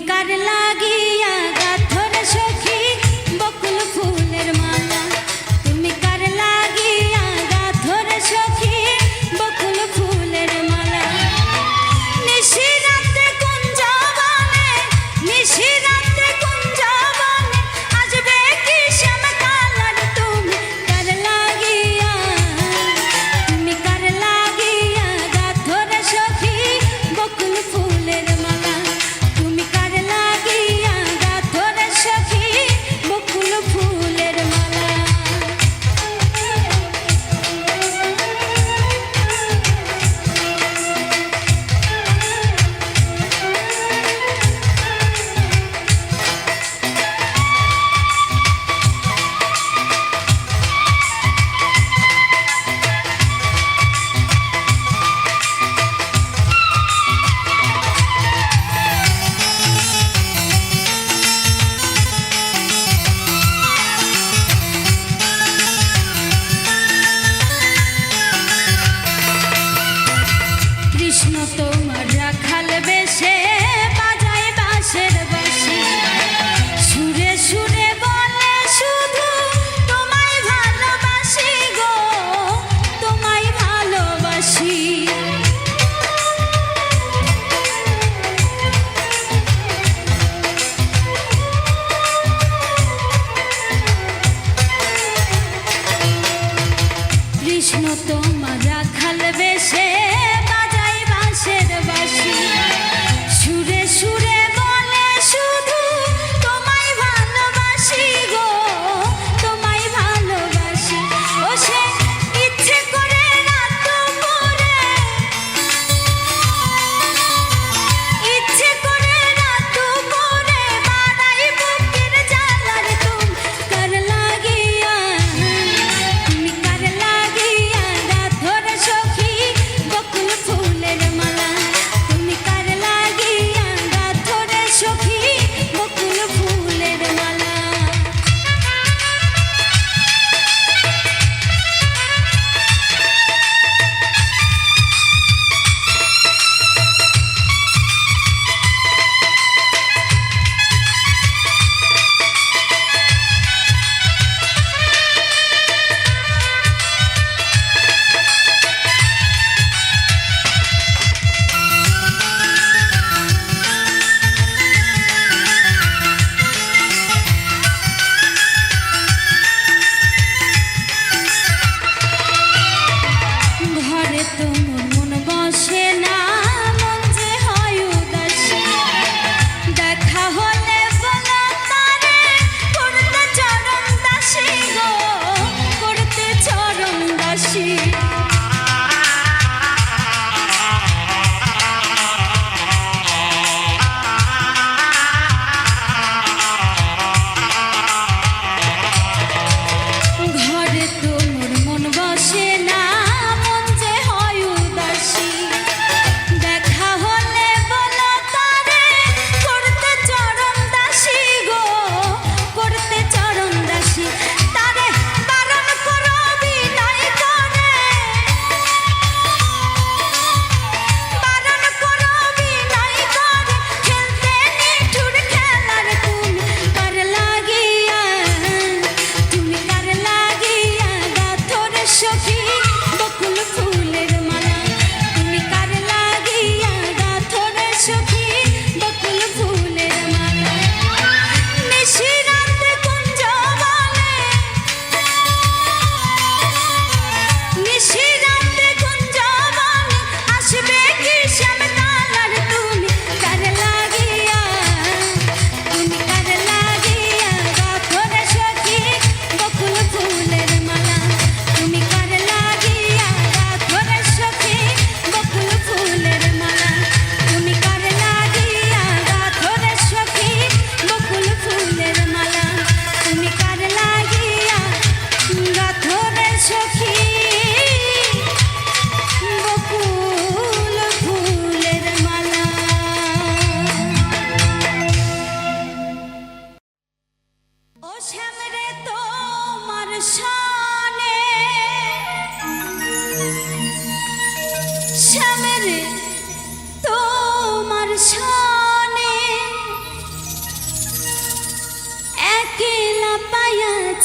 কার লাগিয়া গাথর সখী বকুল ফুলের মালা, তুমি কার লাগিয়া গাথর সখী বকুল ফুলের মালা। নিশিরাতে কুঞ্জবনে, নিশিরাতে কুঞ্জবনে আসবে কি শ্যামকালার, তুমি কার লাগিয়া, তুমি কার লাগিয়া গাথর সখী বকুল ফুলের মালা, তুমি কার লাগিয়া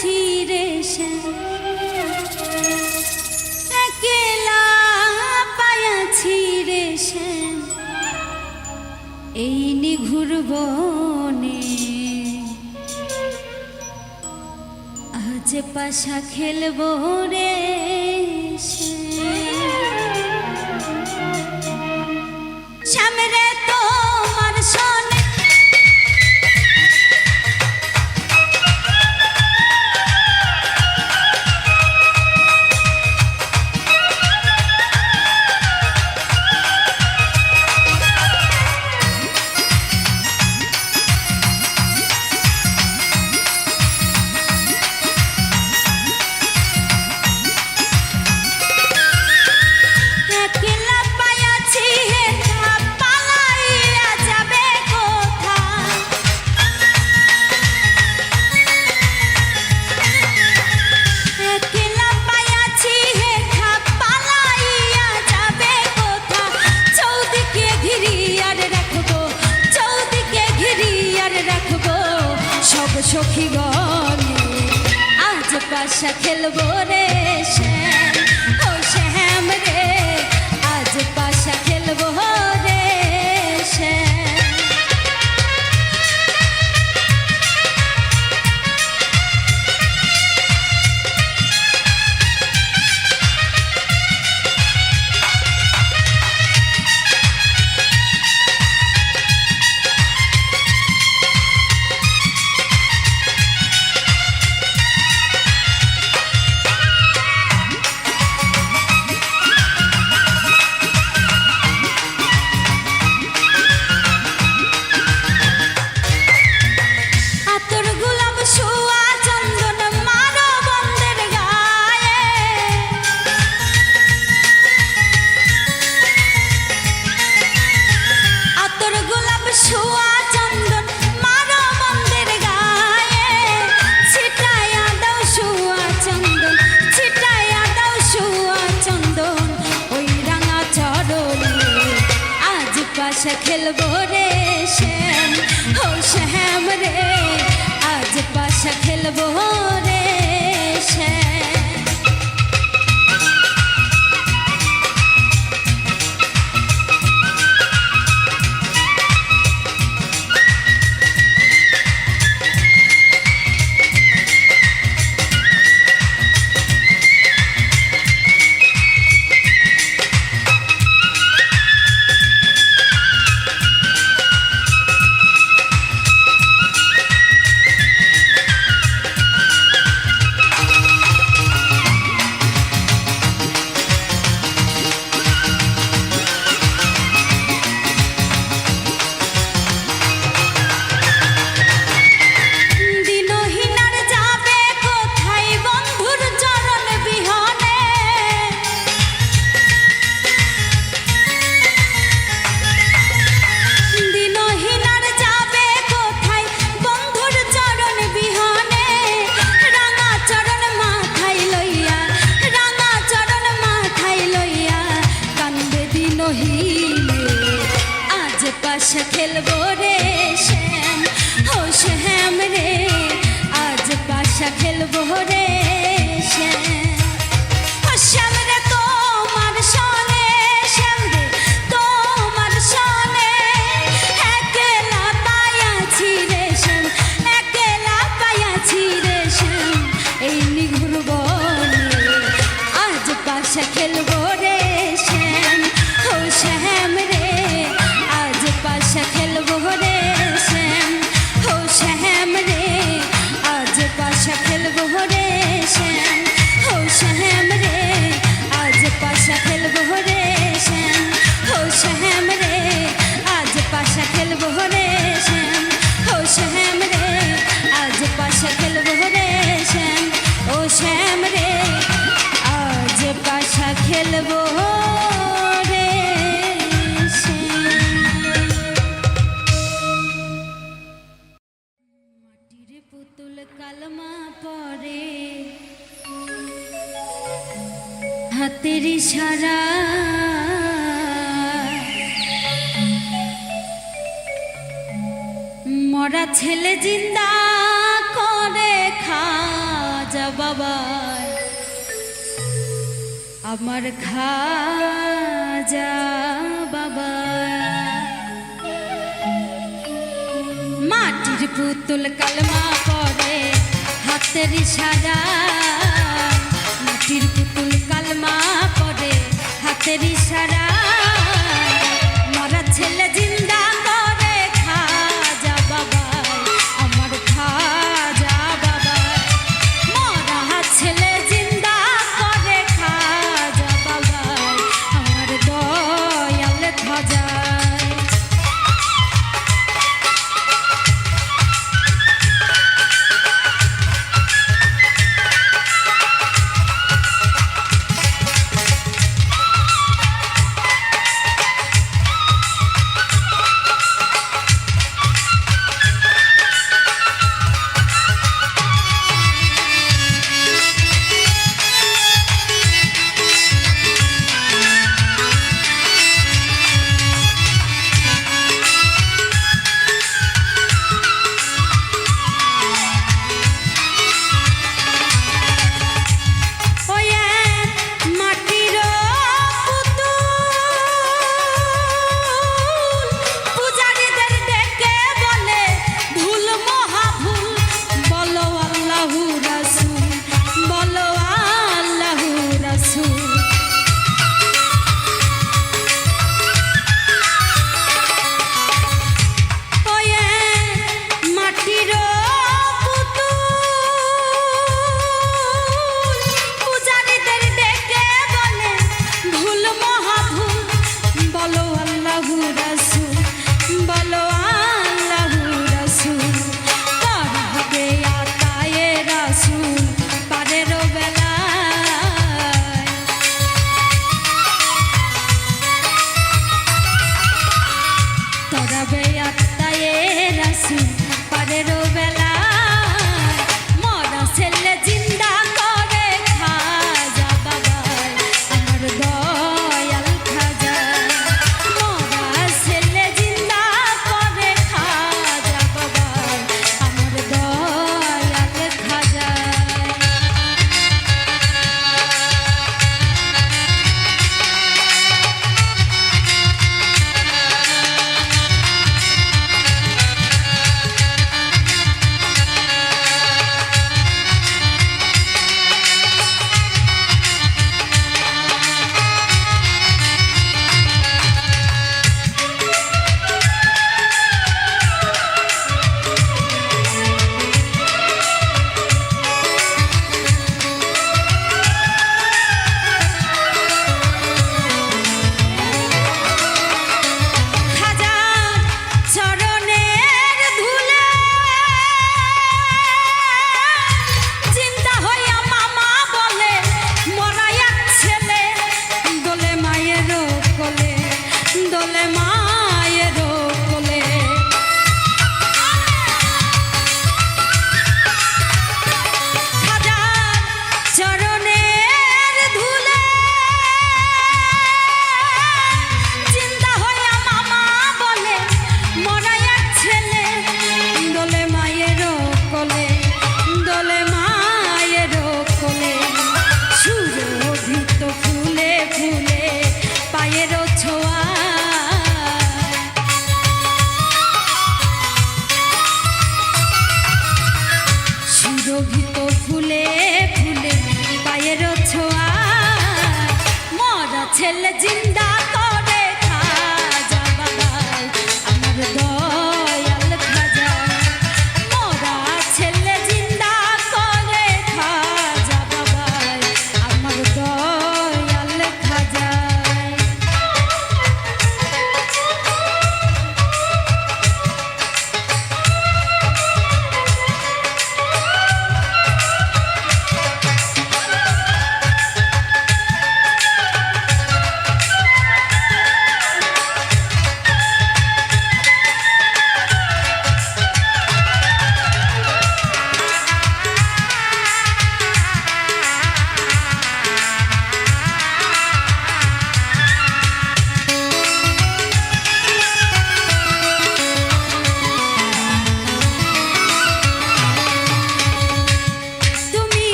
পায়াছি রে শ্যাম, একলা পায়াছি রে শ্যাম, এই নিঘুর বনে আজ পাশা খেলবো রে শ্যাম রে তোমার সনে সখী গনে আজ পাশা খেলবো রে শ্যাম, ও শ্যাম রে আজ পাশা খেলবো রে শ্যাম। পাশা খেলবো রে শ্যাম, ও শ্যাম রে আজ পাশা খেলবো রে শ্যাম। পাশা খেলবো রে শ্যাম, ও শ্যাম রে আজ পাশা খেলবো রে শ্যাম। ও শ্যাম রে তোমার সনে, শ্যাম রে তোমার সনে একলা পায়াছি রে শ্যাম, একলা পায়াছি রে শ্যাম, এই নিঘুর বনে আজ পাশা খেলবো রে শ্যাম, ও শ্যাম রে আজ পাশা খেলবো রে শ্যাম, ও শ্যাম রে আজ পাশা খেলবো রে শ্যাম, ও শ্যাম রে আজ পাশা খেলবো রে শ্যাম, ও শ্যাম রে আজ পাশা খেলবো রে শ্যাম, ও শ্যাম রে আজ পাশা খেলবো রে শ্যাম, ও শ্যাম রে আজ পাশা খেলবো রে শ্যাম। মাটির পুতুল কালমা পরে হাতের ইশারা, মরা ছেলে জিন্দা করে খা খাজা বাবা আমার খাজা বাবা মাটির পুতুল কালমা পড়ে হাতের ইশারা মাটির পুতুল কালমা পড়ে হাতের ইশারা মরা ছেলে জিন্দা করে খাজা বাবা আমার খাজা বাবা মরা ছেলে জিন্দা করে খাজা বাবা আমার দয়াল খাজা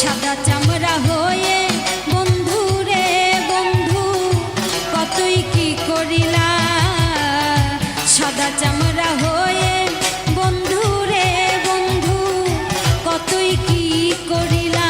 সাদা চামড়া হয়ে বন্ধু রে বন্ধু কতই কি করিলা সাদা চামড়া হয়ে বন্ধু রে বন্ধু কতই কি করিলা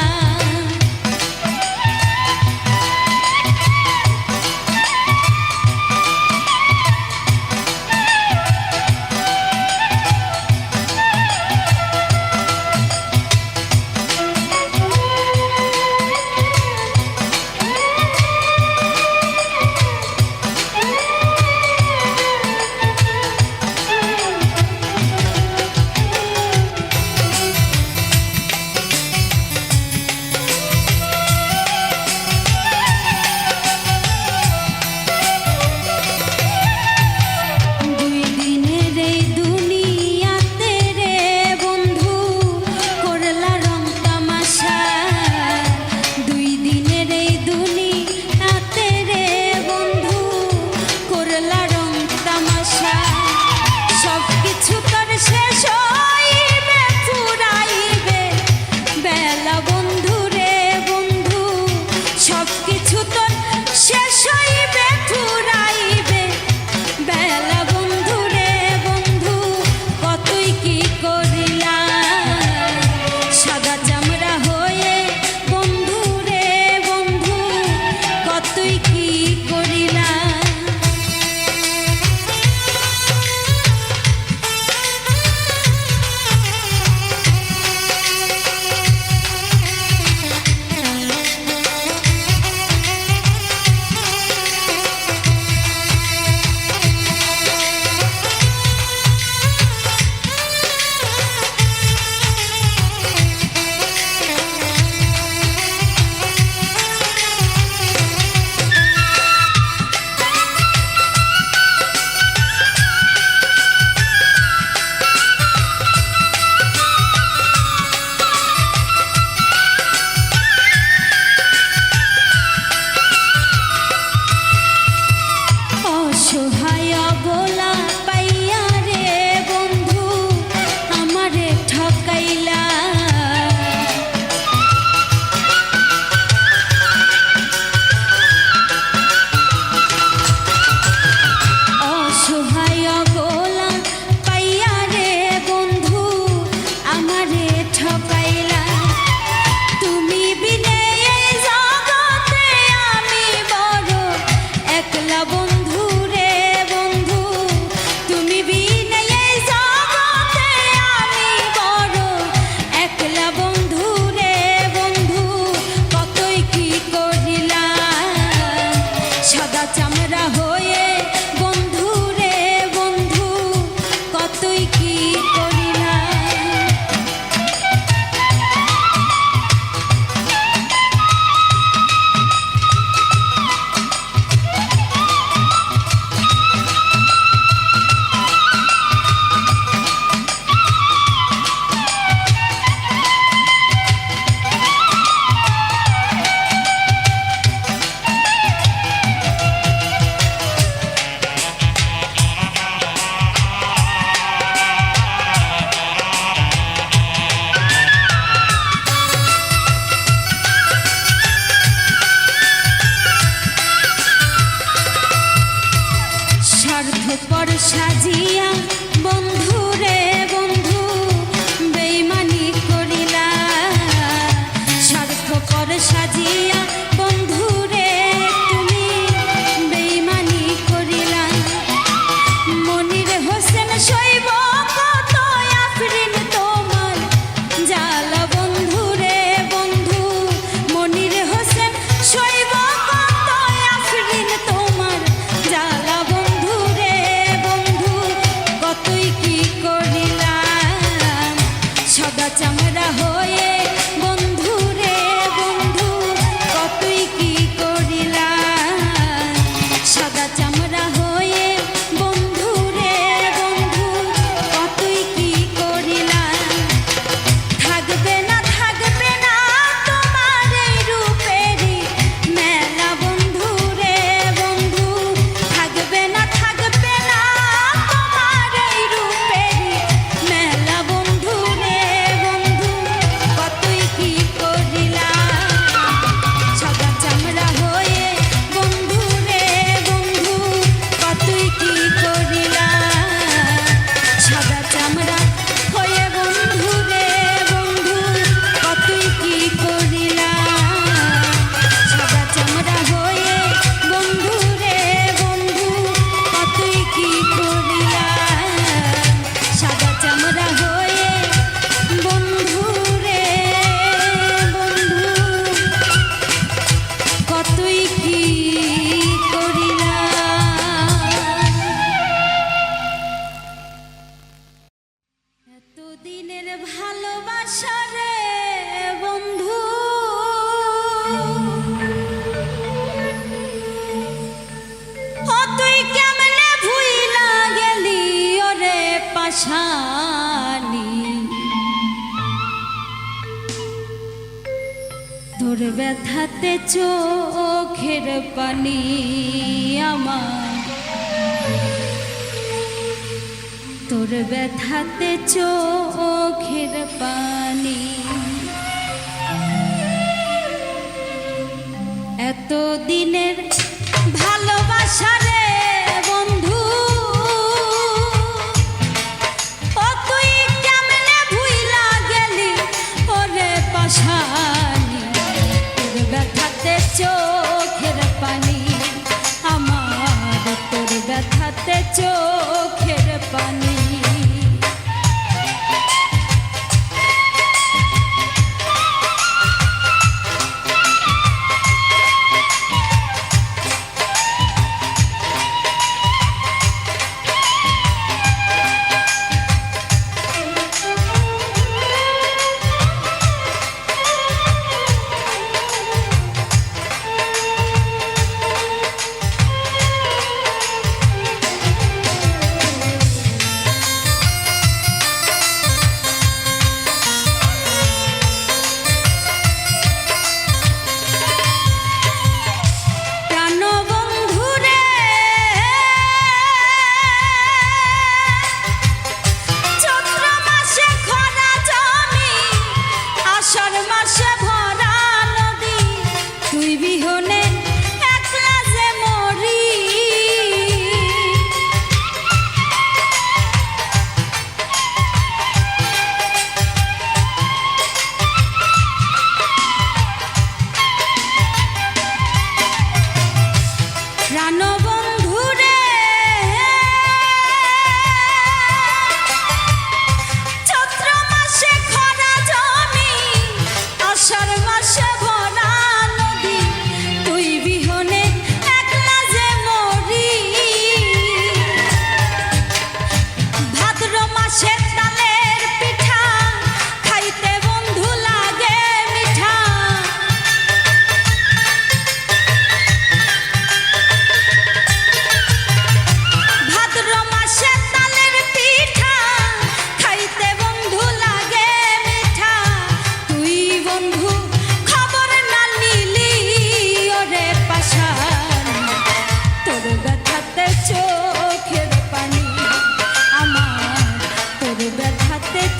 স্বার্থপর সাজিয়া বন্ধু রে বন্ধু বেইমানি করিলা স্বার্থপর সাজিয়া বন্ধু রে তুমি বেইমানি করিলা মনির হোসেন শৈব কত আফরিন তোমার জালা বন্ধু রে বন্ধু মনির হোসেন শৈব কত আফরিন তোমার জালা কতই কি করিলাম সাদা চামড়া হয়ে বন্ধু রে বন্ধু কতই কি করিলাম সাদা চামড়া হয়ে বন্ধু রে বন্ধু কতই কি করিলাম থাকবে না তোমার এই রূপেরই মেলা বন্ধু রে বন্ধু থাকবে না তোমার এই রূপেরই মেলা বন্ধু রে বন্ধু কত দিনের ভালোবাসা রে বন্ধু, ও তুই কেমনে ভুইলা গেলি ওরে পাশানি। তোর ব্যথাতে চোখের পানি আমার, তোর ব্যথাতে চোখের পানি। এত দিনের ভালোবাসা রে বন্ধু, ও তুই কেমনে ভুইলা গেলি ওরে পাশানি। তোর ব্যথাতে চোখের পানি আমার, তোর ব্যথাতে চোখের পানি।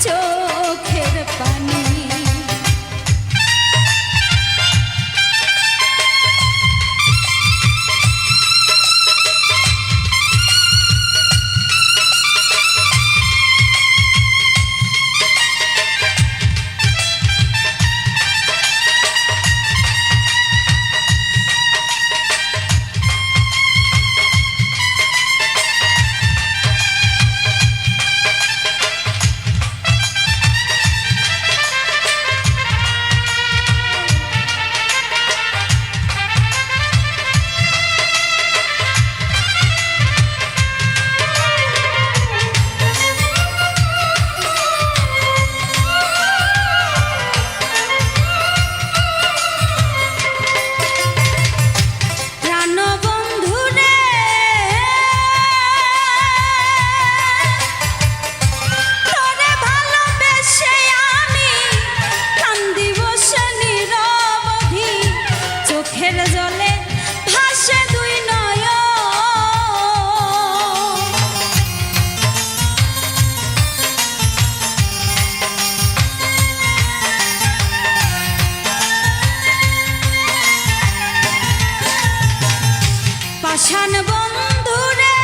চোখের পানি। পাষাণ বন্ধুরে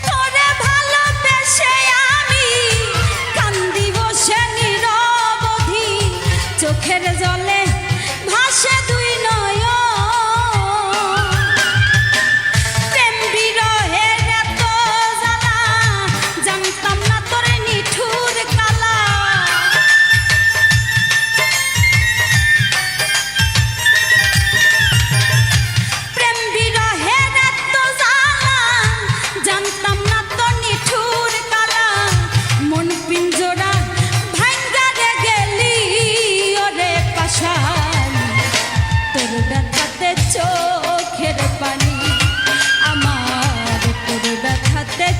তোরে ভালোবেসে আমি কান্দি বসে নীরবধি, চোখের জলে ভাসে দুই নয়ন। প্রেম বিরহের এত জ্বালা জানতাম না তোর নিঠুর কালা। প্রেম বিরহের এত জ্বালা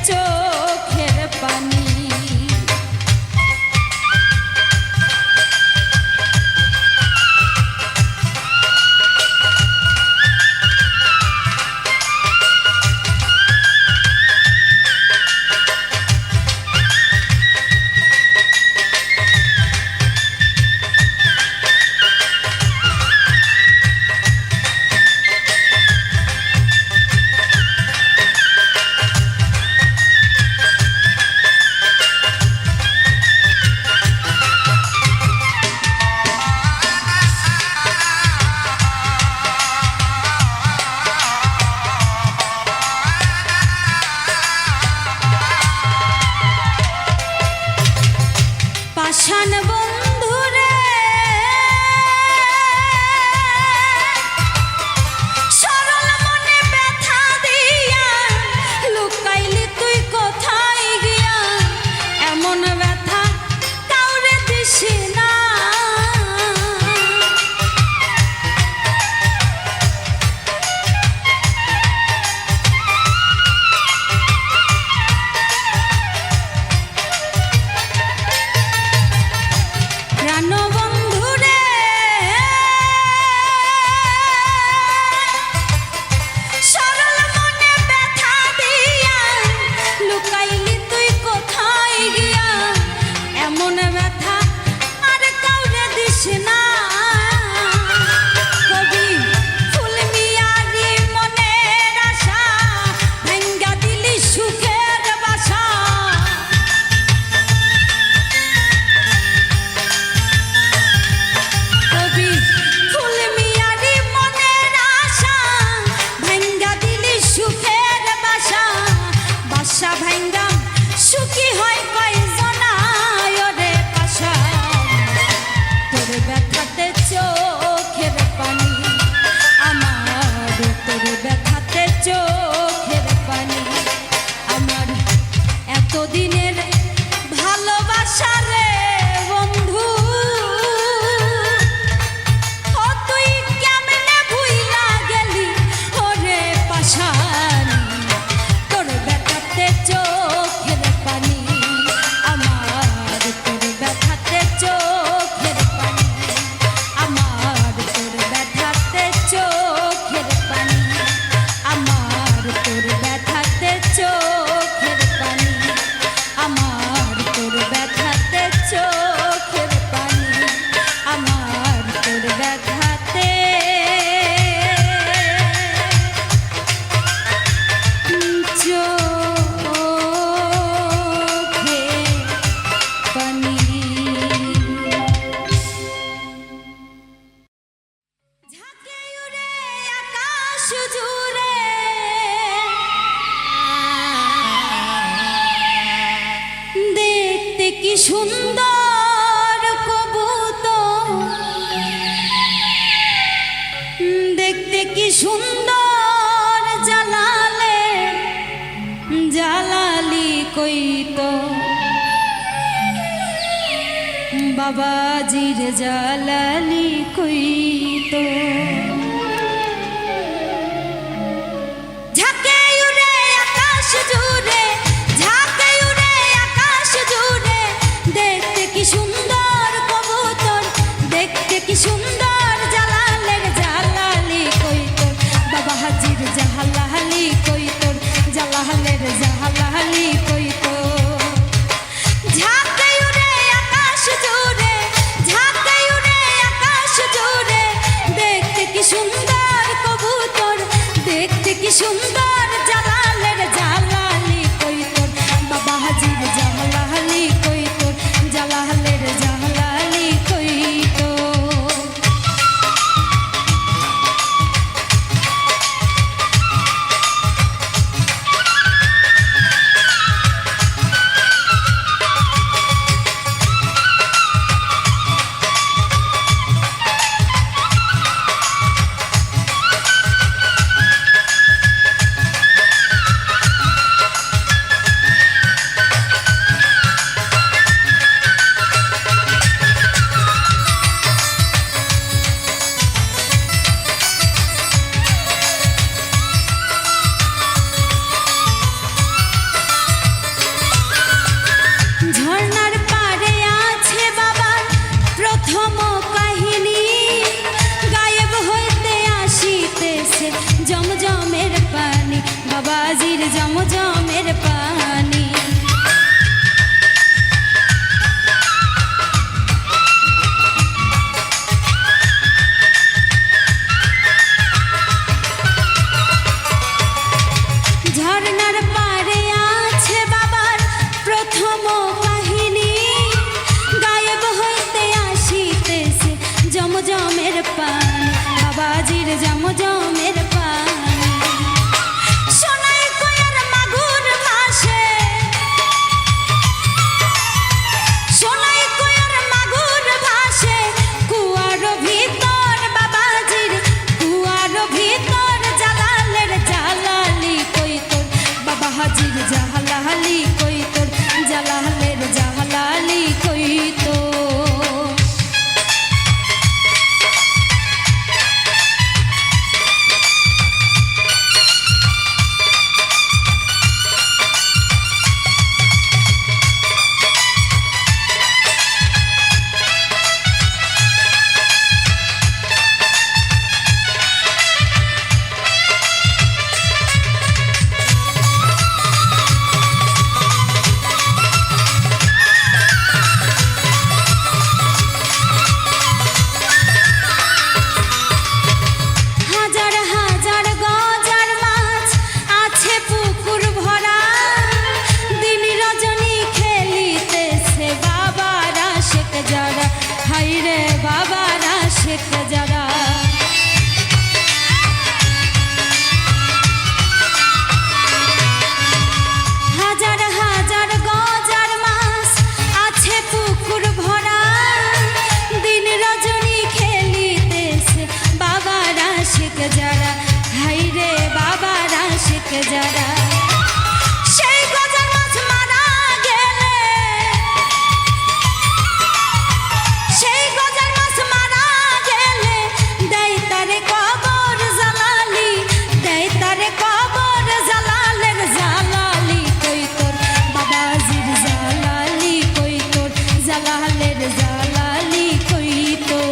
চোখের পানি। পাষাণ বন্ধুরে সরল মনে ব্যথা দিয়া লুকাইলি তুই কোথায় গিয়া, এমন ব্যথা কাউরে দিসি না। বন্ধুরে সরল মনে ব্যথা দিয়া লুকাইলি তুই কোথায় গিয়া, এমন ব্যথা আর কাউরে দিস না। কবি ফুল মিয়ারি মনের আশা ভাঙ্গা দিলি সুখের বাসা। বাসা ভাঙ্গা সুখী হয় কয়জনা ওরে পাশা, তোর ব্যথাতে চোখের পানি আমার, তোর ব্যথাতে চোখের পানি আমার। এতদিনের ভালোবাসা রে বন্ধু, ও তুই কেমনে ভুইলা গেলি ওরে পাশানি। চোখের পানি আমার, তোর ব্যথাতে চোখের পানি আমার, তোর ব্যথাতে চোখের পানি আমার, তোর ব্যথাতে চোখের পানি আমার, তোর ব্যথাতে চোখের পানি আমার, তোর ব্যথাতে দেখতে কি সুন্দর কবুতর, দেখতে কি সুন্দর জালালে জালালি কইতো বাবাজির জালালি কইতো। কি সুন্দর কবুতর, দেখতে কি সুন্দর জালালের জালালি কইতোর বাবা হাজির জালালি কইতোর, জালালের জালালি কইতোর। ঝাঁকে উড়ে আকাশ জুড়ে, ঝাঁকে উড়ে আকাশ জুড়ে, দেখতে কি সুন্দর কবুতর, দেখতে কি সুন্দর জালালের জালালি কইতোর বাবা হাজির জালালি কইতোর, জালালের জালালি কইতো। বাবাজির জমজমের পানি। ঝর্ণার পাড়ে আছে বাবার প্রথম কাহিনী, গায়েব হইতে আসিতেছে জমজমের পানি, বাবাজির জমজমের পানি। সোনাই কয়ার মাগুর ভাসে, সোনাই কয়ার মাগুর ভাসে কুয়ার ভিতর, বাবাজির কুয়ার ভিতর। জালালের জালালি কই তোর, বাবা হাজির জালালি কই তোর, জালালের জালালি কই তোর। যারা হাই রে বাবার আশিক যারা, সেই গজার মাছ মারা গেলে, সেই গজার মাছ মারা গেলে দেয় তারে কবর জালালি, দেয় তারে কবর। জালালের জালালি কই তোর, বাবাজির জালালি কই তোর, জালালের জালালি কই তোর।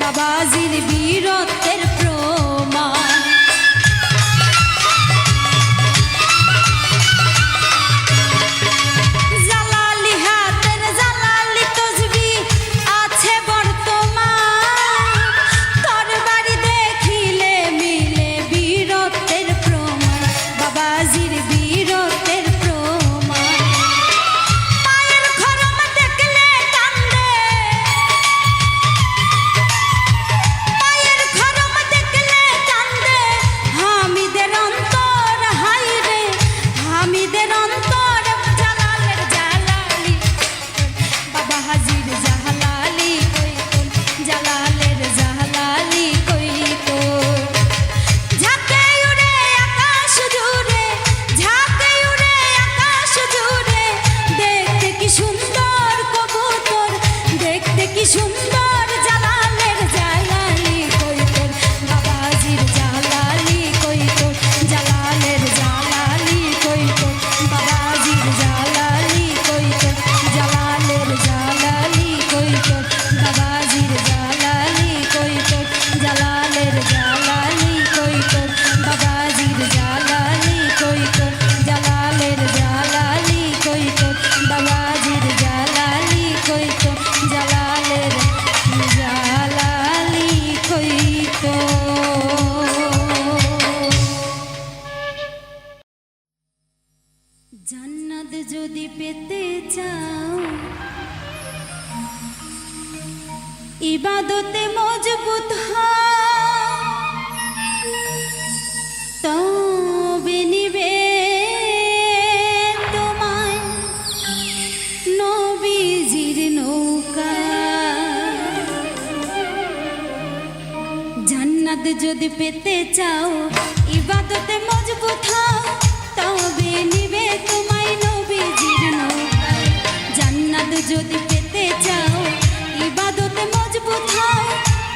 বাবাজির বীরত্বের প্রমাণ, জালালি হাতের জালালি তসবি আছে বর্তমান, তরবারি দেখিলে মিলে বীরত্বের প্রমাণ, বাবাজির বীরত্বের প্রমাণ। পায়ের খরম দেখলে কান্দে, হামিদের অন্তর হাই রে, হামিদের অন্তর। জালালের জালালি বাবা হাজির জালালি কই তোর, জালালের জালালি কই তোর। ঝাঁকে উড়ে আকাশ জুড়ে, ঝাঁকে উড়ে আকাশ জুড়ে, দেখতে কি সুন্দর কবুতর, দেখতে কি সুন্দর। জালালের জালালি কই তোর, বাবাজির জালালি কই তোর, জালালের জালালি কই তোর, বাবাজির জালালি কই তোর, জালালের জালালি কই তোর, বাবাজির জালালি কই তোর, জালালের জালালি কই তোর, বাবাজির জালালি কই তোর, জালালের জালালি কই তোর, বাবাজির জালালি কই তোর, জালালের জালালি কই তোর। জান্নাত যদি পেতে চাও, ইবাদতে মজবুত হও, তবে যদি পেতে চাও ইবাদতে মজবুত হও তবে নিবে তোমায় নবীজির নৌকায় জান্নাত যদি পেতে চাও ইবাদতে মজবুত হও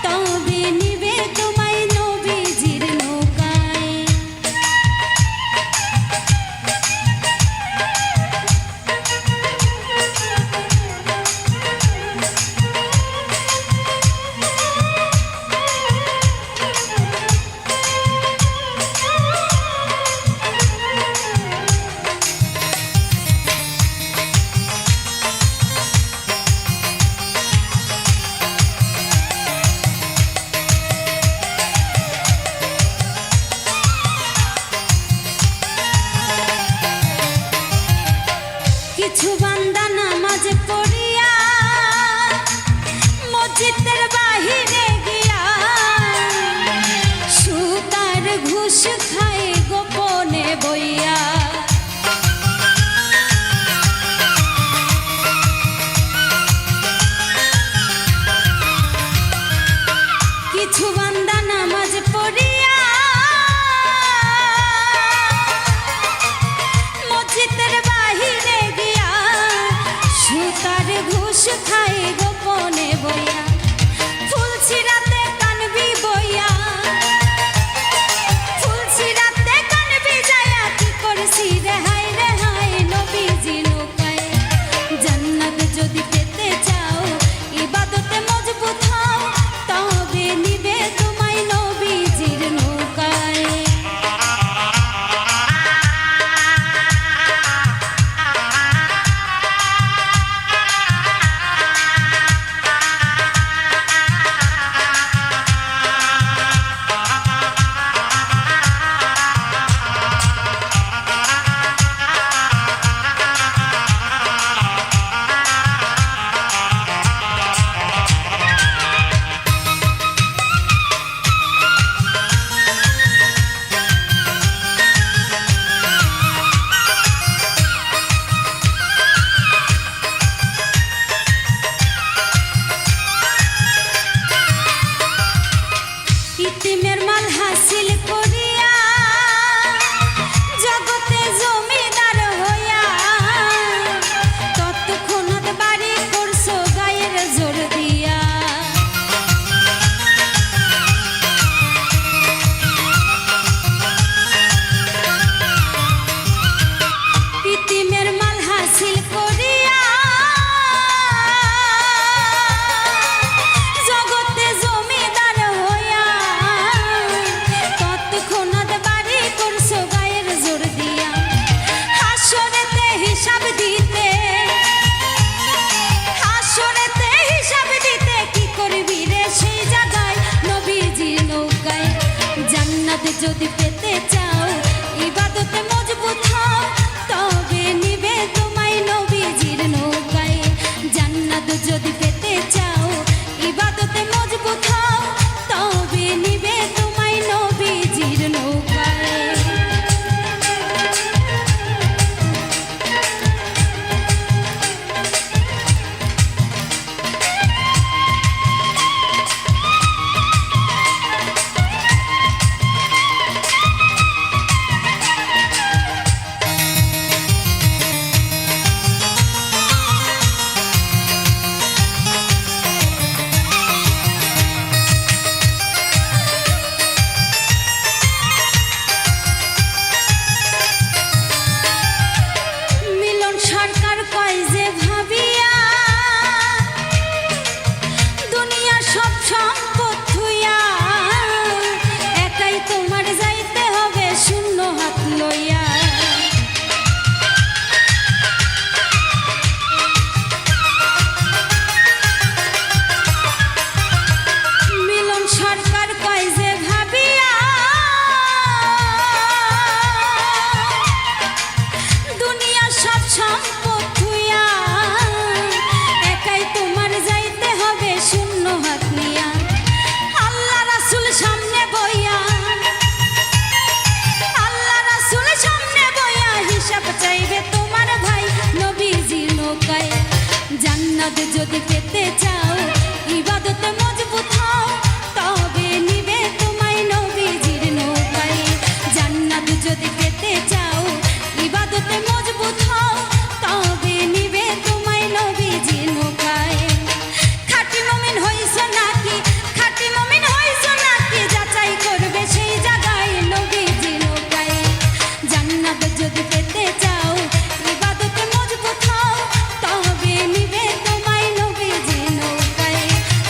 তবে নিবে তোমায় নবীজির নৌকায় কিছু বান্দা নামাজ পড়িয়া মসজিদের বাহিরে গিয়া সুতার ঘুষ খায় গোপনে বইয়া কিছু বান্দা নামাজ পড়িয়া মসজিদের বাহিরে গিয়া সুতার ঘুষ খায় গোপনে বইয়া ফুল ছিড়াতে কানবি বইয়া ফুল ছিড়াতে কানবি যায়া কি করছি রেহাই রেহাই নবীজি নৌকায় জান্নাত যদি পেতে চাও ইবাদতে মজবুত হও তবে নিবে তোমায় নবীজির নৌকায় ইতিমের মাল হাসিল করিয়া জগতে জমিদার হইয়া তৎক্ষণাৎ বাড়ি করছো গায়ের জোর দিয়া ইতিমের মাল হাসিল করিয়া জগতে জমিদার হইয়া তৎক্ষণাৎ বাড়ি করছো গায়ের জোর দিয়া হাসরেতে হিসাব দিতে কি করবি রে সেই জায়গায় নবীজির নৌকায় জান্নাত যদি পেতে চাও ইবাদতে মজবুত হও তবে নিবে তোমায় নবীজির নৌকায় জান্নাত যদি পেতে চাও ইবাদতে মজবুত হও তবে নিবে তোমায় নবীজির নৌকায় মিলন সরকার কয় যে ভাবিয়া দুনিয়া সব সম্পদ থুইয়া একাই তোমার যাইতে হবে শূন্য হাত লইয়া মিলন সরকার কয় যে ভাবিয়া দুনিয়া সব সম্পদ থুইয়া একাই তোমার যাইতে হবে শূন্য হাত নিয়া আল্লাহ রাসূল সামনে বইয়া হিসাব চাইবে তোমার ভাই নবীজির নৌকায় জান্নাত যদি পেতে চাও ইবাদতে মজবুত হও তবে নিবে তোমায় যদি পেতে চাও ইবাদতে মজবুত হও তবে নিবে তোমায় নবীজির নৌকায়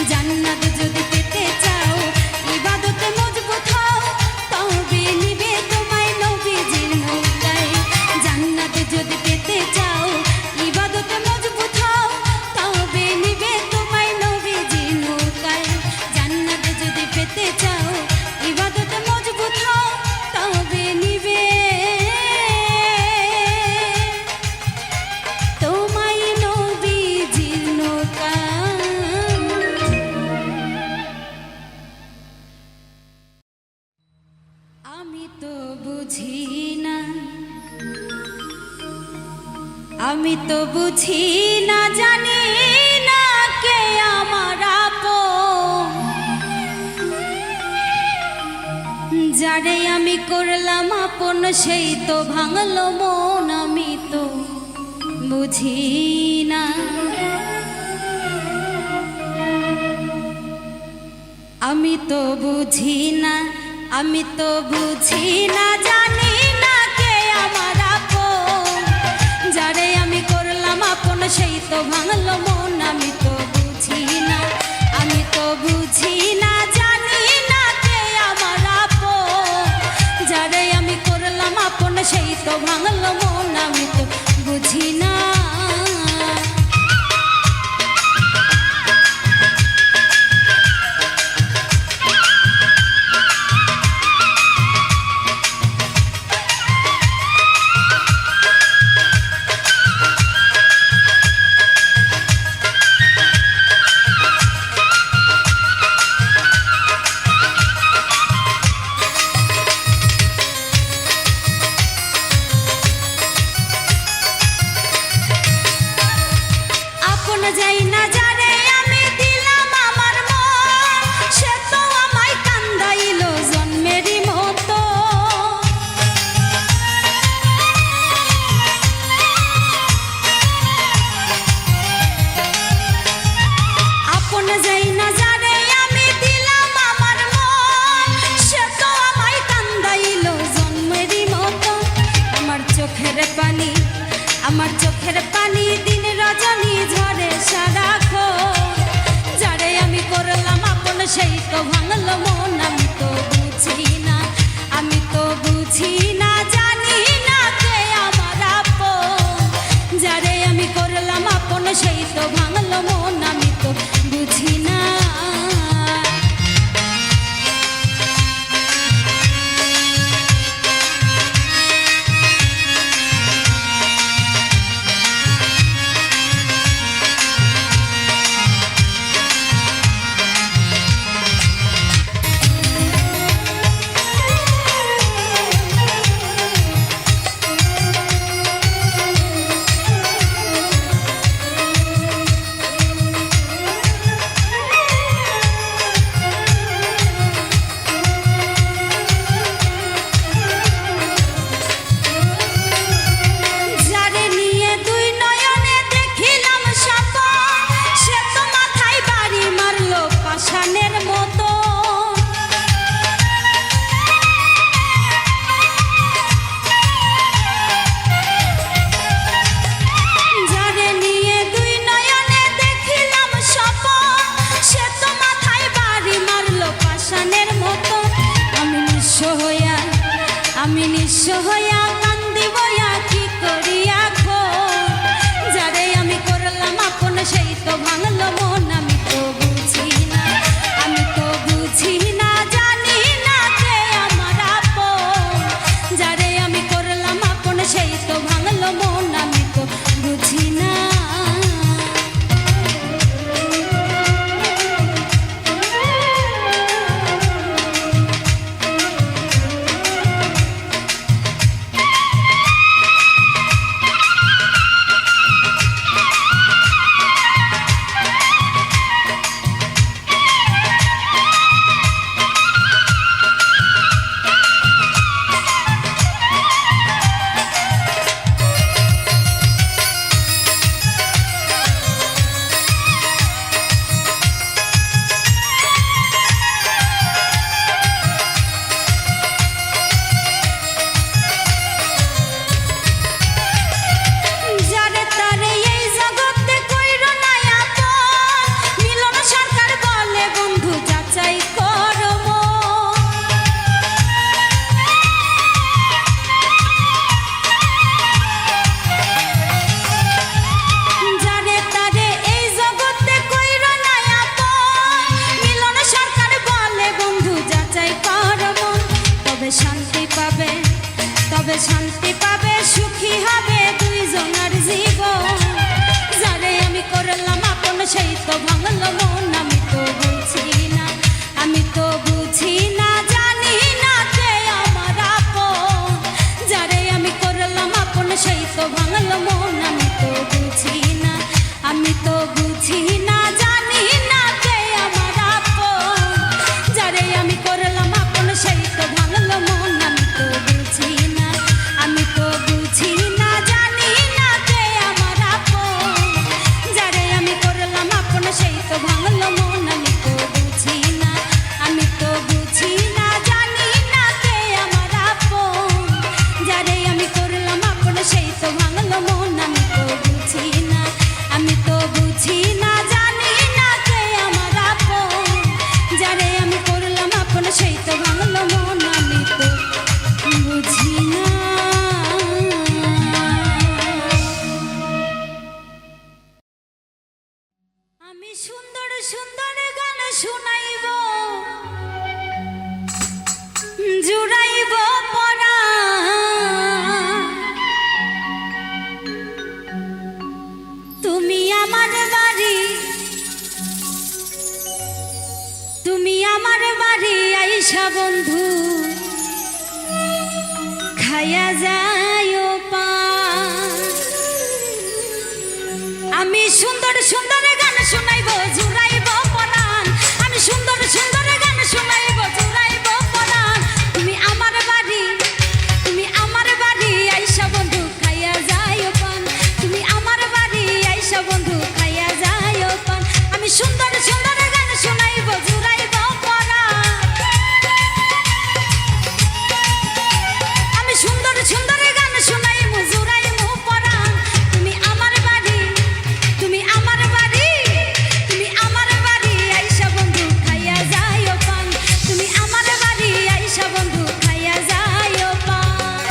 জান্নাত যদি পেতে চাও ইবাদতে মজবুত হও তবে নিবে তোমায় নবীজির নৌকায় জান্নাত যদি পেতে চাও ইবাদতে মজবুত হও তবে নিবে তোমায় নবীজির নৌকায় জান্নাত যদি পেতে চাও ইবাদতে মজবুত হও তবে নিবে তোমায় নবীজির নৌকায়। আমি তো বুঝি না আমি তো বুঝি না জানি না কে আমার আপন যারে আমি করলাম আপন সেই তো ভাঙলো মন আমি তো বুঝি না আমি তো বুঝি না আমি তো বুঝি না জানি না কে আমার আপন যারে আমি করলাম আপন সেই তো ভাঙলো মন আমি তো বুঝি না আমি তো বুঝি না জানি না কে আমার আপন যারে আমি করলাম আপন সেই তো ভাঙলো মন আমি তো বুঝি না যাই না যারে আমি দিলাম আমার মন সে তো আমায় কান্দাইলো জন্মেরই মতো আপন যাই না যারে আমি দিলাম আমার মন সে তো আমায় কান্দাইলো জন্মেরই মতো আমার চোখের পানি দিন রজনী ঝরে সারাক্ষণ যারে আমি করলাম আপন সেই তো ভাঙলো মন আমি তো বুঝি না আমি তো বুঝি না জানি না কে আমার আপন যারে আমি করলাম আপন সেই তো ভাঙলো মন আমি তো বুঝি না পাবে সুখী হবে দুইজনের জীবন। যারে আমি করলাম আপন সেই তো ভাঙল মন। আমি তো বুঝি না, আমি তো বুঝি না, জানি না কে আমার আপন। যারে আমি করলাম আপন সেই তো ভাঙল মন। আমি তো বুঝি না, আমি তো বুঝি না, জানি না কে আমার আপন। যারে আমি করলাম আপন সেই তো ভাঙল মন। আমি তো বুঝি না, আমি তো বুঝি না, জানি না কে আমার আপন। যারে আমি করলাম আপন সেই তো ভাঙল মন। আমি তো বুঝি না, আমি তো বুঝি না, জানি না কে আমার আপন। যারে আমি করলাম আপন সেই তো ভাঙল মন। আমি তো বুঝি না, আমি তো বুঝি না, জানি না কে আমার আপন। যারে আমি করলাম আপন সেই তো ভাঙল মন। আমি তো বুঝি না। আমি সুন্দর সুন্দর গান শুনাইব, জুড়াইব পরা। তুমি আমার বাড়ি, তুমি আমার বাড়ি আইসা বন্ধু খায়া যায় পান। আমি সুন্দর সুন্দর গান শুনাইব, জুড়াইব পরাণ। আমি সুন্দর সুন্দর গান শুনাইব, জুড়াইব পরাণ। তুমি আমার বাড়ি, তুমি আমার বাড়ি আইসা বন্ধু খাইয়া যায় পান। তুমি আমার বাড়ি আইসা বন্ধু খাইয়া যায় পান। আমি সুন্দর সুন্দর গান শুনাইব, জুড়াইব পরাণ। আমি সুন্দর সুন্দর গান শুনাইব, জুড়াইব পরাণ। তুমি আমার বাড়ি, তুমি আমার বাড়ি, তুমি আমার বাড়ি আইসা বন্ধু খাইয়া যায় পান। তুমি আমার বাড়ি আইসা বন্ধু খাইয়া যায় পান।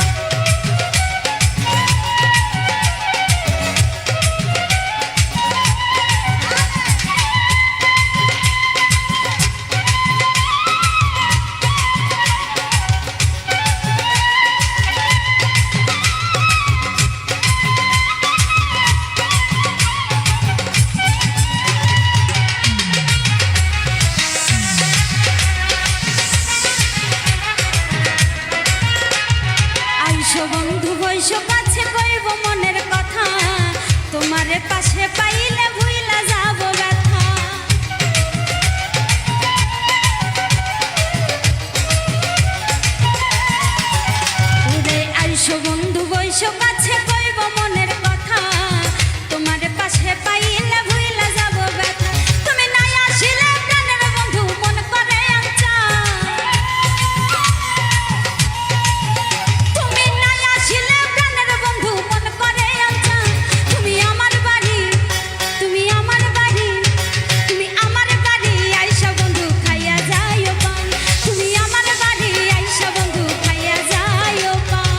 আইসো বন্ধু বৈশ কাছে কইব মনের কথা। তোমারে পাশে পাইলে ভুইলা যাব ব্যথা। ওরে আইসো বন্ধু বৈশ কাছে কইব মনের কথা। তোমারে পাশে পাইলে ভুইলা যাব ব্যথা। তুমি নাই আসিলে প্রাণের বন্ধু মন করে আচ্ছা। তুমি নাই আসিলে প্রাণের বন্ধু মন করে আচ্ছা। তুমি আমার বাড়ি, তুমি আমার বাড়ি, তুমি আমার বাড়ি আইসা বন্ধু খাইয়া যায় পান। তুমি আমার বাড়ি আইসা বন্ধু খাইয়া যায় পান।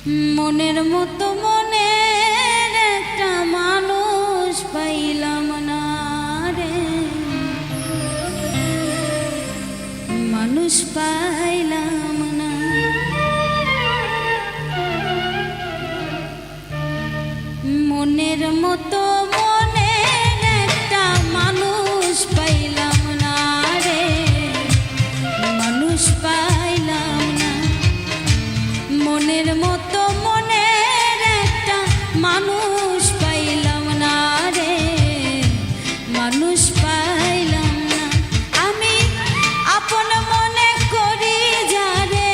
মনের মতো মনের একটা মানুষ পাইলাম না রে, মানুষ পাইলাম না। মনের মতো মনের একটা মানুষ পাইলাম না রে, মানুষ পাইলাম না। মনের মতো মনের একটা মানুষ পাইলাম না রে, মানুষ পাইলাম না। আমি আপন মনে করি যারে,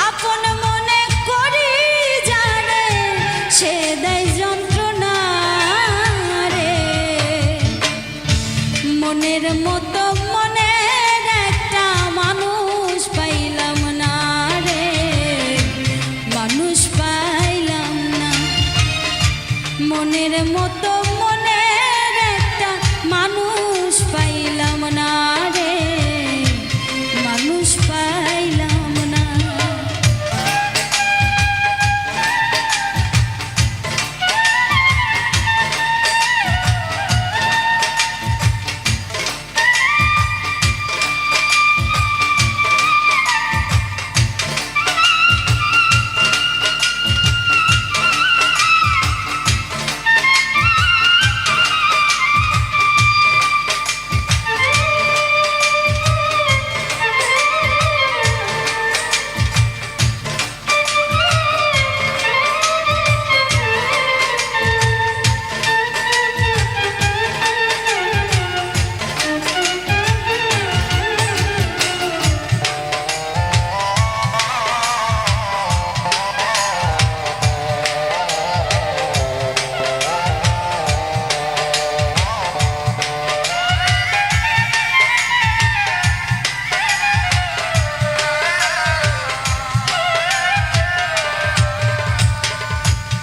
আপন মনে করি যারে, সে দেয় যন্ত্রণা রে। মনের মতো মনের একটা মানুষ পাইলাম না রে, মানুষ পাইলাম না। মনের মতো মনের একটা মানুষ পাইলাম না রে, মানুষ পাইলাম না।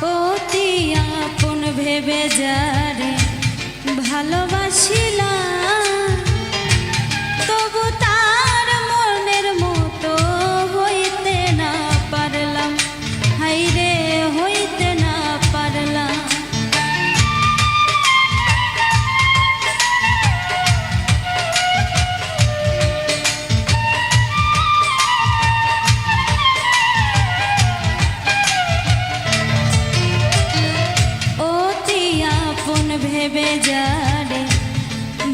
অতি আপন ভেবে যারে ভালোবাসিলাম, তবু তার মনের মতো হইতে না পারলাম, হাইরে হইতে না পারলাম। অতি আপন ভেবে যারে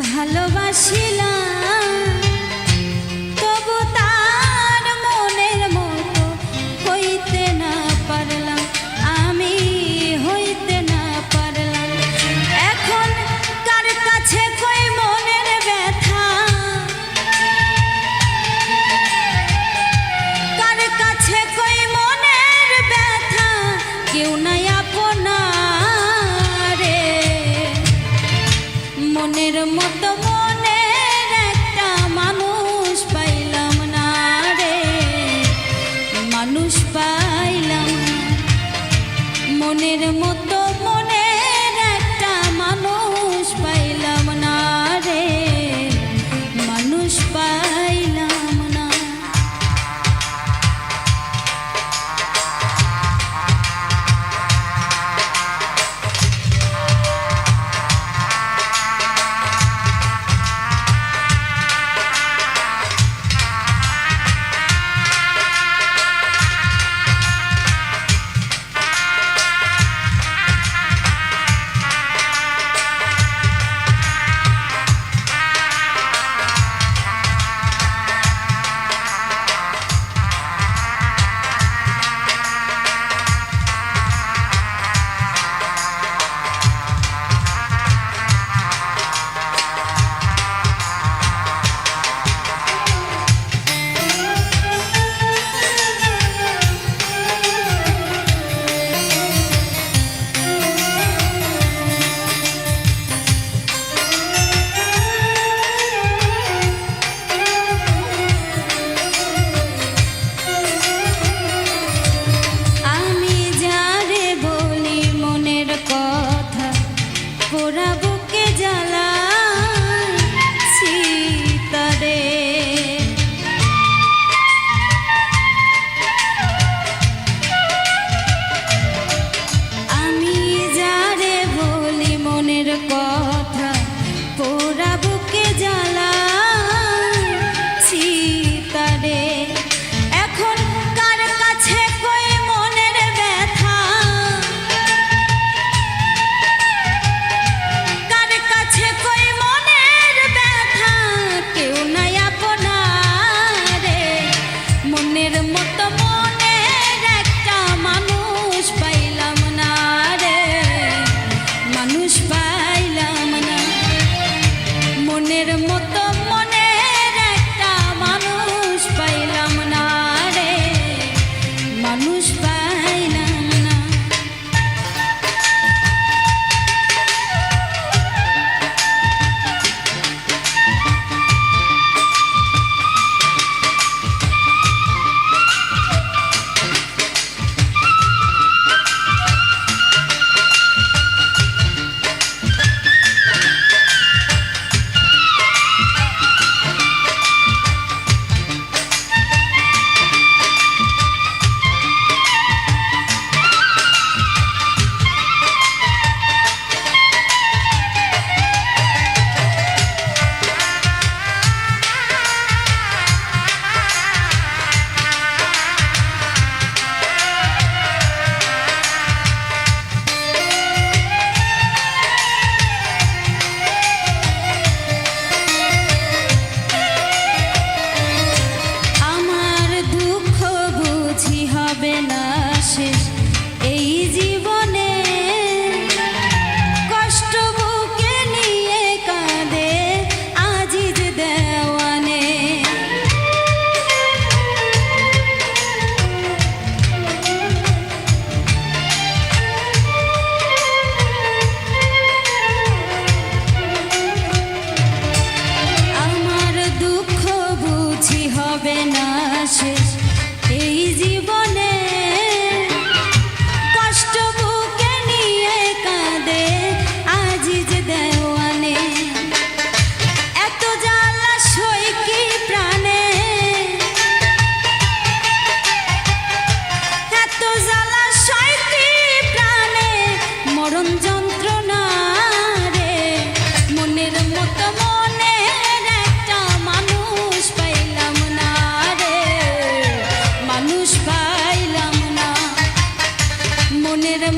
ভালোবাসিলাম, তবু তার মনের মতো হইতে না পারলাম, আমি হইতে না পারলাম। এখন কার কাছে কই মনের ব্যথা, কার কাছে কই মনের ব্যথা, কেউ নাই আপনা রে। মনের মতো মনের একটা মানুষ পাইলাম না রে, মানুষ পাইলাম না। মনের মতো মনের একটা মানুষ পাইলাম না রে, মানুষ পাইলাম না।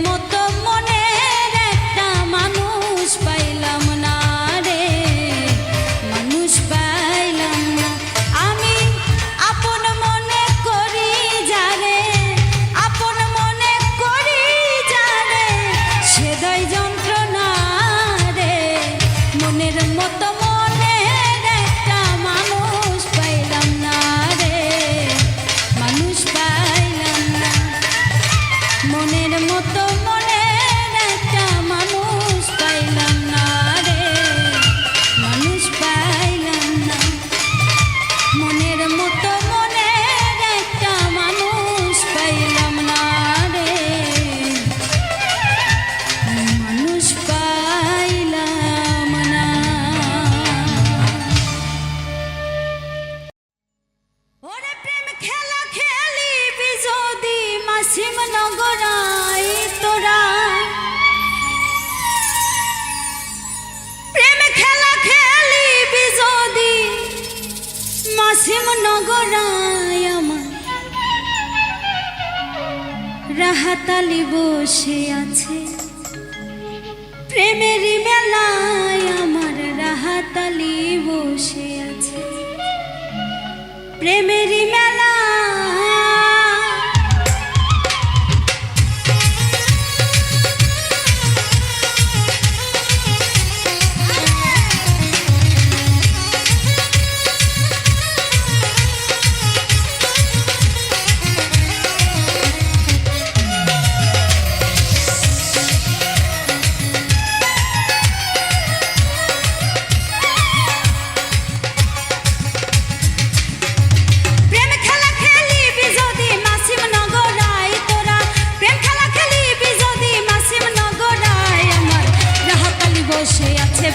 মতো মনের একটা মানুষ পাইলাম না রে, মানুষ পাইলাম না। আমি আপন মনে করি যারে, আপন মনে করি যারে, সেদাই যন্ত্রণা রে। মনের মতো মনের একটা মানুষ পাইলাম না রে, মানুষ পাইলাম না। মনের মতো মনের একটা মানুষ পাইলাম না রে, মানুষ পাইলাম না। মনের মতো মনের একটা মানুষ পাইলাম না রে, মানুষ পাইলাম না। ওরে প্রেম খেলা খেলিবি যদি মাসিম নগরাই তোরা, প্রেম খেলা খেলিবি যদি মাসিম নগরাই আমার রাহাতালি বসে আছে প্রেমেরই মেলায়, আমার রাহাতালি বসে আছে প্রেমেরই মেলা।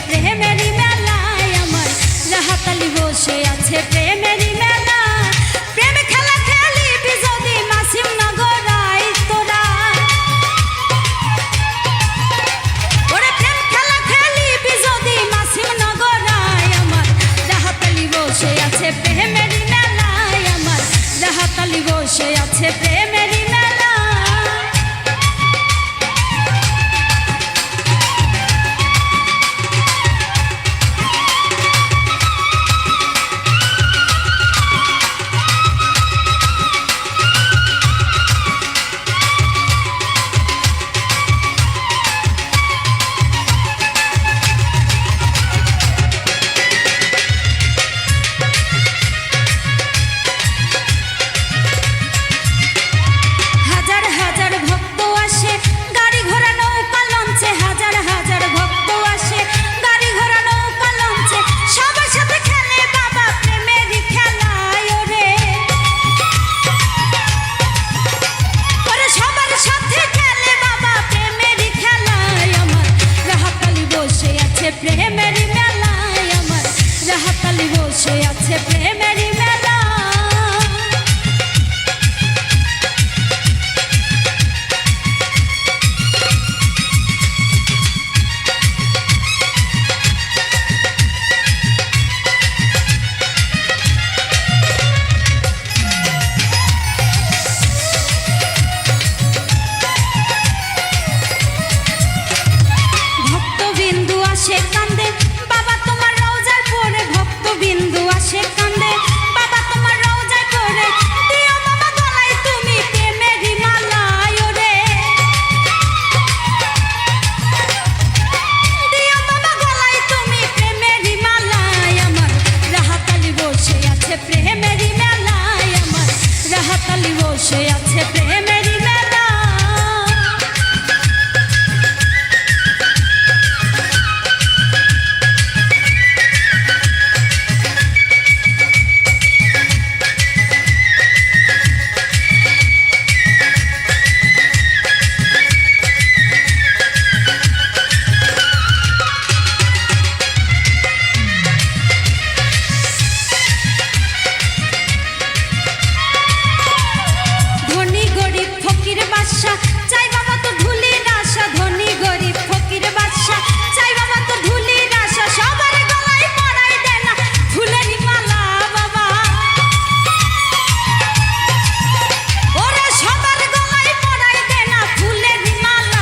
প্রেমেরই মেলায় আমার রাহাতালি বসে আছে প্রেমেরই মেলা। প্রেম খেলা খেলিবি যদি মাসিম নগরাই তোরা, ওরে প্রেম খেলা খেলিবি যদি মাসিম নগরাই আমার রাহাতালি বসে আছে প্রেমেরই মেলায়, আমার রাহাতালি বসে আছে প্রেমেরই মেলা। প্রেমেরই মেলায় আমার রাহাতালি বসে আছে প্রেমেরই মেলা। ভক্তবিন্দু আসে কান্দে বাবা তোমার রওজায় পড়ে, ভক্তবিন্দু আসে কান্দে বাবা তোমার রওজায় পড়ে, দিও বাবা গলায় তুমি প্রেমেরই মালা ওরে, দিও বাবা গলায় তুমি প্রেমেরই মালা। আমার রাহাতালি বসে আছে প্রেমেরই মেলায়, আমার রাহাতালি বসে আছে প্রেমেরই মেলা। ফুলের মালা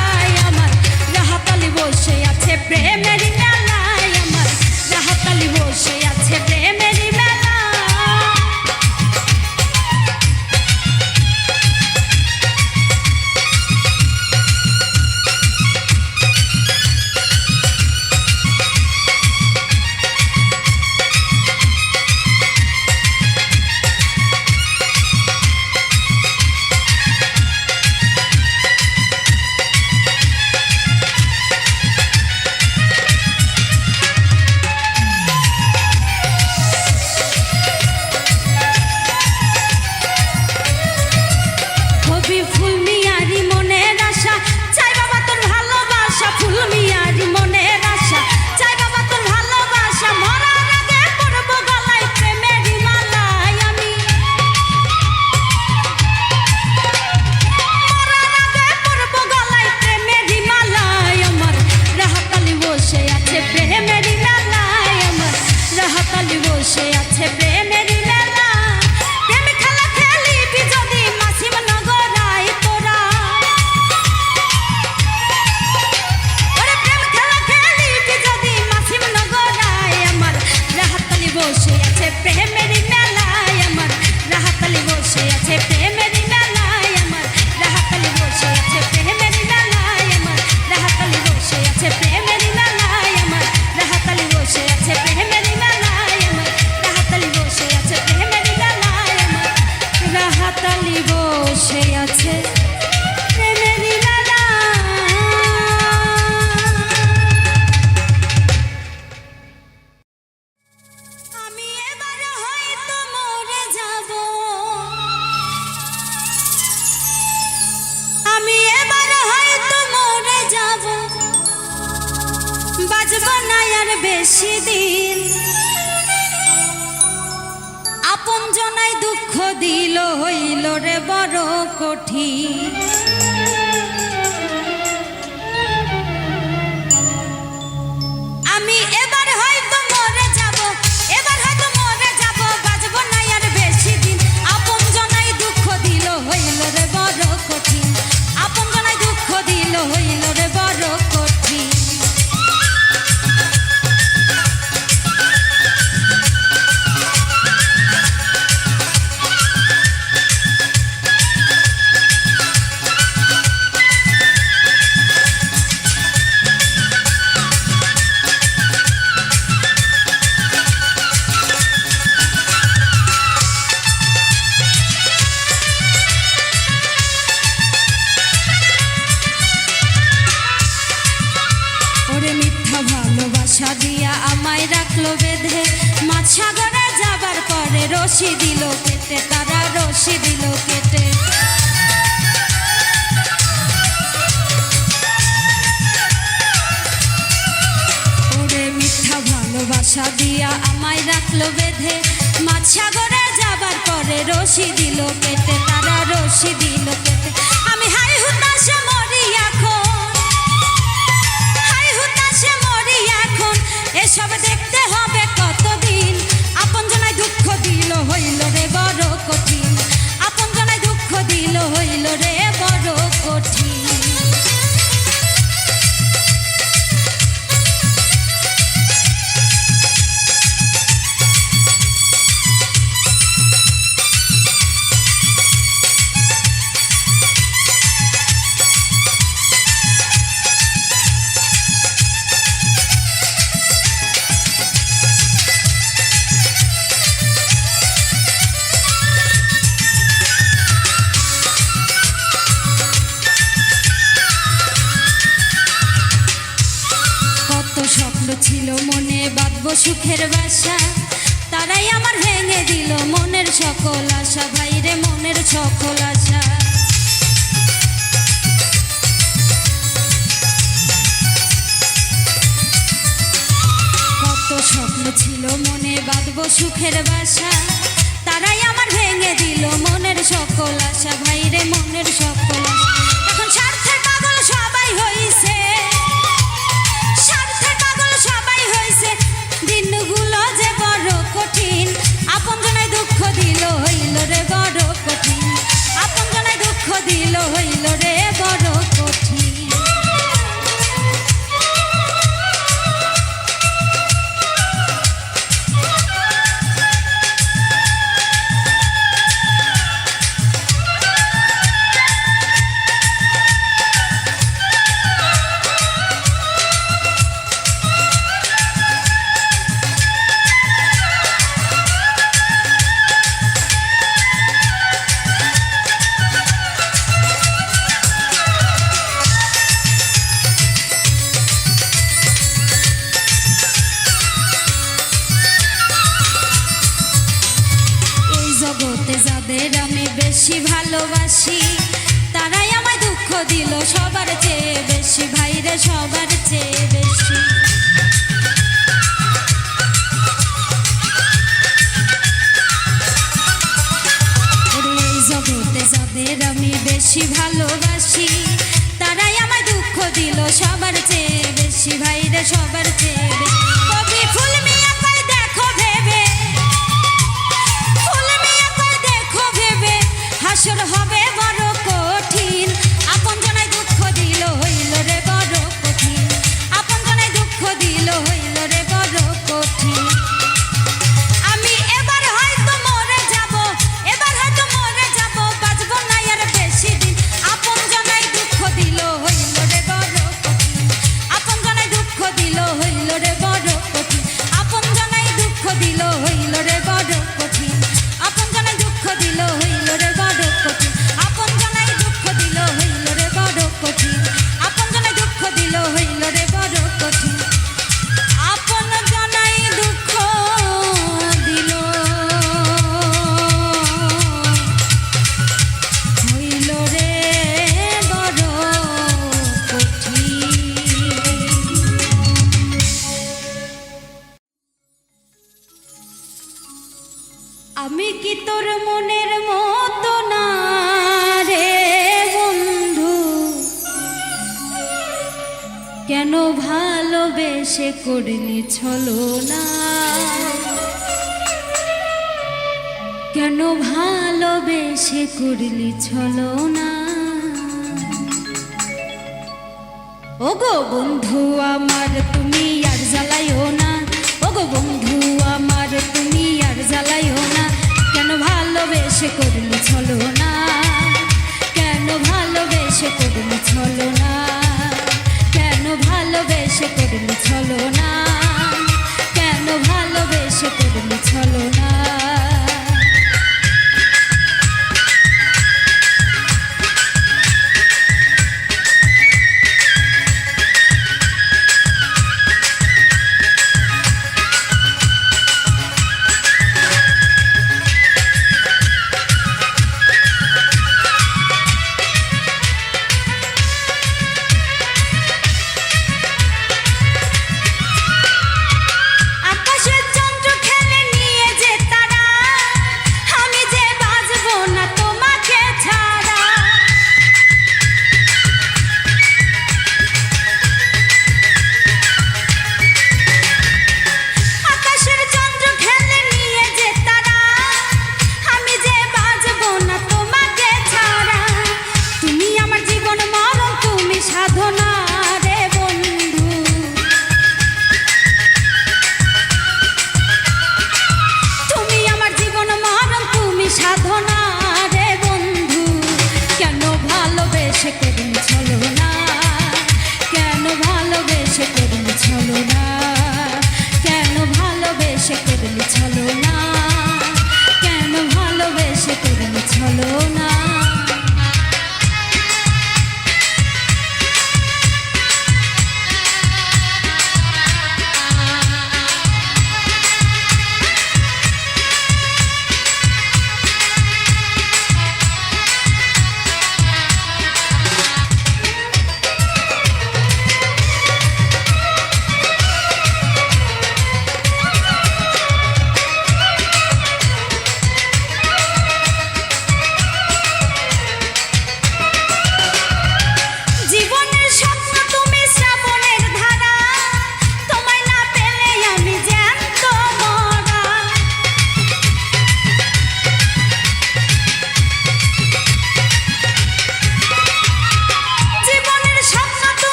আর বেশি দিন আপন জনাই দুঃখ দিল হইল রে বড় কঠিন আমি এবার হয়তো মরে যাব এবার হয়তো মরে যাব বাঁচব না আর বেশি দিন আপন জনাই দুঃখ দিল হইল রে বড় কঠিন আপন জনাই দুঃখ দিল হইল রে বড় কঠিন ভালোবাসা দিয়া আমায় রাখলো বেঁধে মাছ সাগরে যাবার পরে রশি দিল কেটে তারা রশি দিল কেটে ওরে মিথ্যা ভালোবাসা দিয়া আমায় রাখলো বেঁধে মাছ সাগরে যাবার পরে রশি দিল কেটে তারা রশি দিল কেটে আমি হাই হুতাশে মরি এখন এসব দেখতে হবে কতদিন আপন জনাই দুঃখ দিল হইল রে বড় কঠিন আপন জনাই দুঃখ দিল হইল রে বড় কঠিন স্বপ্ন ছিল মনে বাঁধবো সুখের বাসা তারাই আমার ভেঙে দিল মনের সকল আশা ভাইরে মনের সকল আশা কত স্বপ্ন ছিল মনে বাঁধবো সুখের বাসা তারাই আমার ভেঙে দিল মনের সকল আশা ভাইরে মনের সকল আশা এখন স্বার্থের পাগল সবাই হইছে দিনগুলো যে বড় কঠিন আপন জনাই দুঃখ দিল হইল রে বড় কঠিন আপন জনাই দুঃখ দিল হইল রে বড় কঠিন যাদের আমি বেশি ভালোবাসি তারাই আমায় দুঃখ দিল সবার চেয়ে বেশি ভাইরে সবার চেয়ে বেশি এই জগতে যাদের আমি বেশি ভালোবাসি তারাই আমায় দুঃখ দিল সবার চেয়ে বেশি ভাইরে সবার চেয়ে বেশি কবি ফুল মিয়া কই দেখো ভেবে হাসর হবে বড় কঠিন আপন জনাই দুঃখ দিল হইল রে বড় কঠিন আপন জনাই দুঃখ দিল হইল রে বড় কঠিন আমি এবার হয়তো মরে যাব বাঁচব না আর বেশি দিন আপন জনাই দুঃখ দিল হইল রে বড় কঠিন আপন জনাই দুঃখ দিল হইল রে বড় কঠিন আপন জনাই দুঃখ দিল হইল রে বড় কঠিন আপন জনাই দুঃখ দিল হইল রে বড় কঠিন কেন ভালোবেসে করলি ছলনা, কেন ভালোবেসে করলি ছলনা। ওগো বন্ধু আমার তুমি আর জ্বালাইও না, ওগো বন্ধু আমার তুমি আর জ্বালাইও না। কেন ভালোবেসে করলি ছলনা, কেন ভালোবেসে করলি ছলনা, কেন ভালোবেসে করলি ছলনা, কেন ভালোবেসে করলি ছলনা।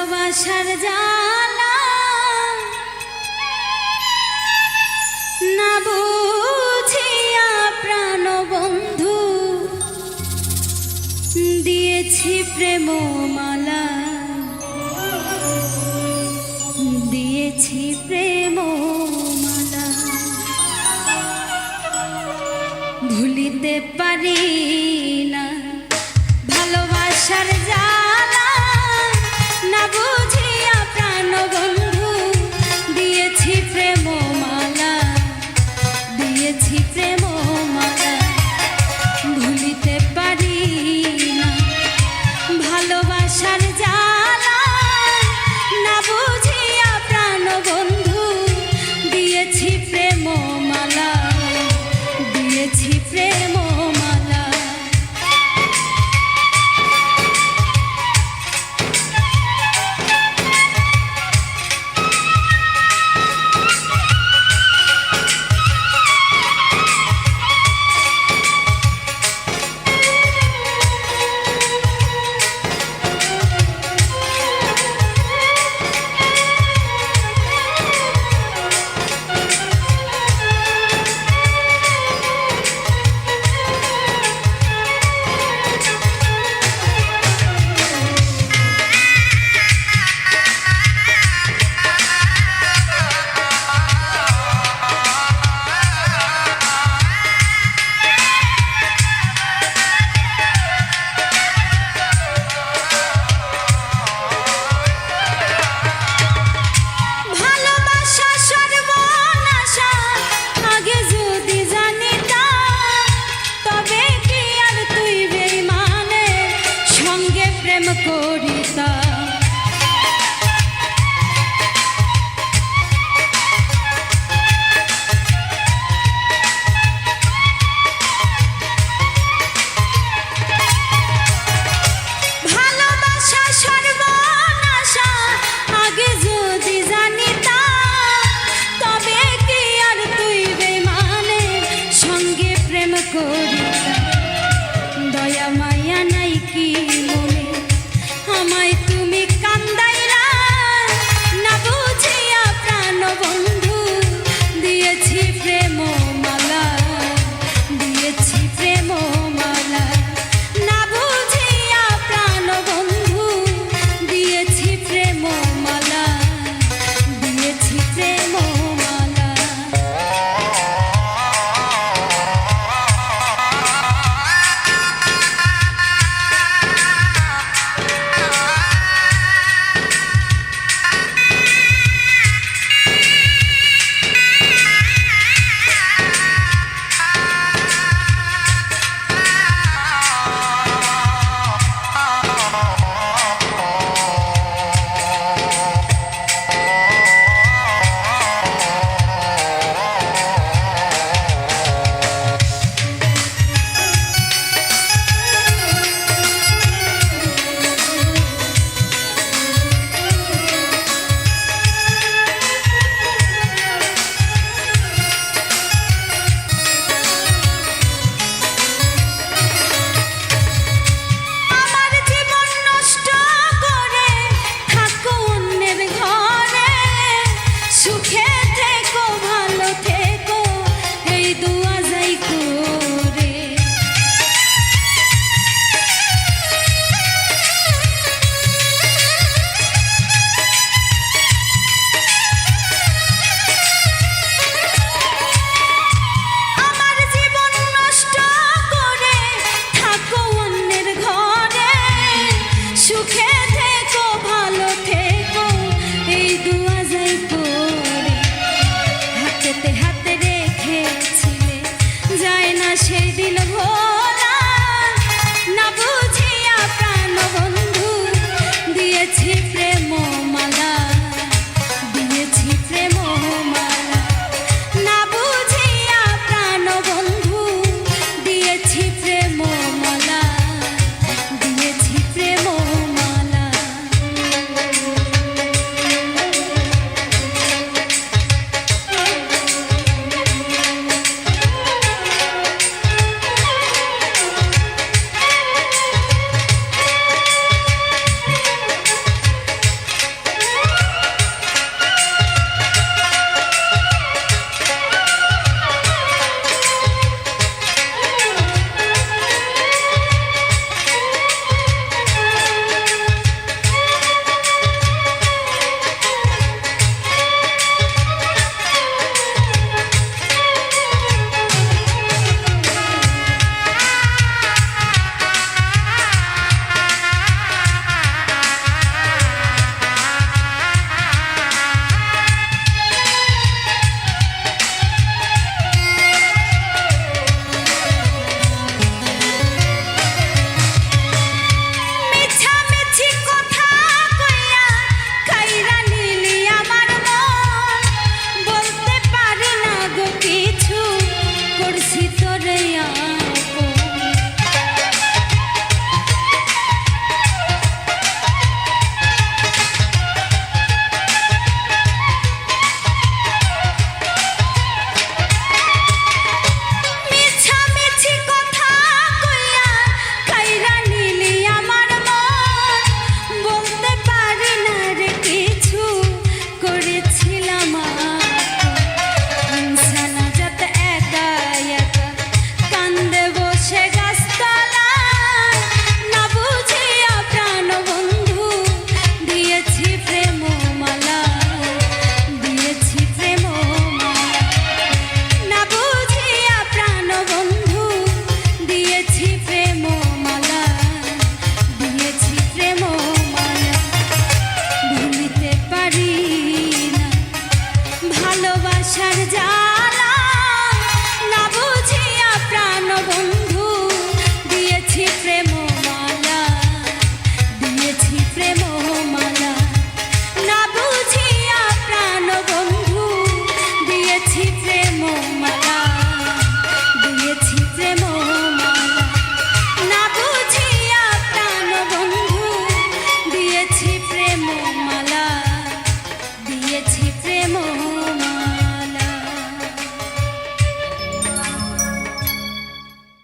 ভালোবাসার জ্বালা না বুঝিয়া প্রাণ বন্ধু দিয়েছি প্রেম মালা, দিয়েছি প্রেম মালা। ভুলিতে পারি না ভালোবাসার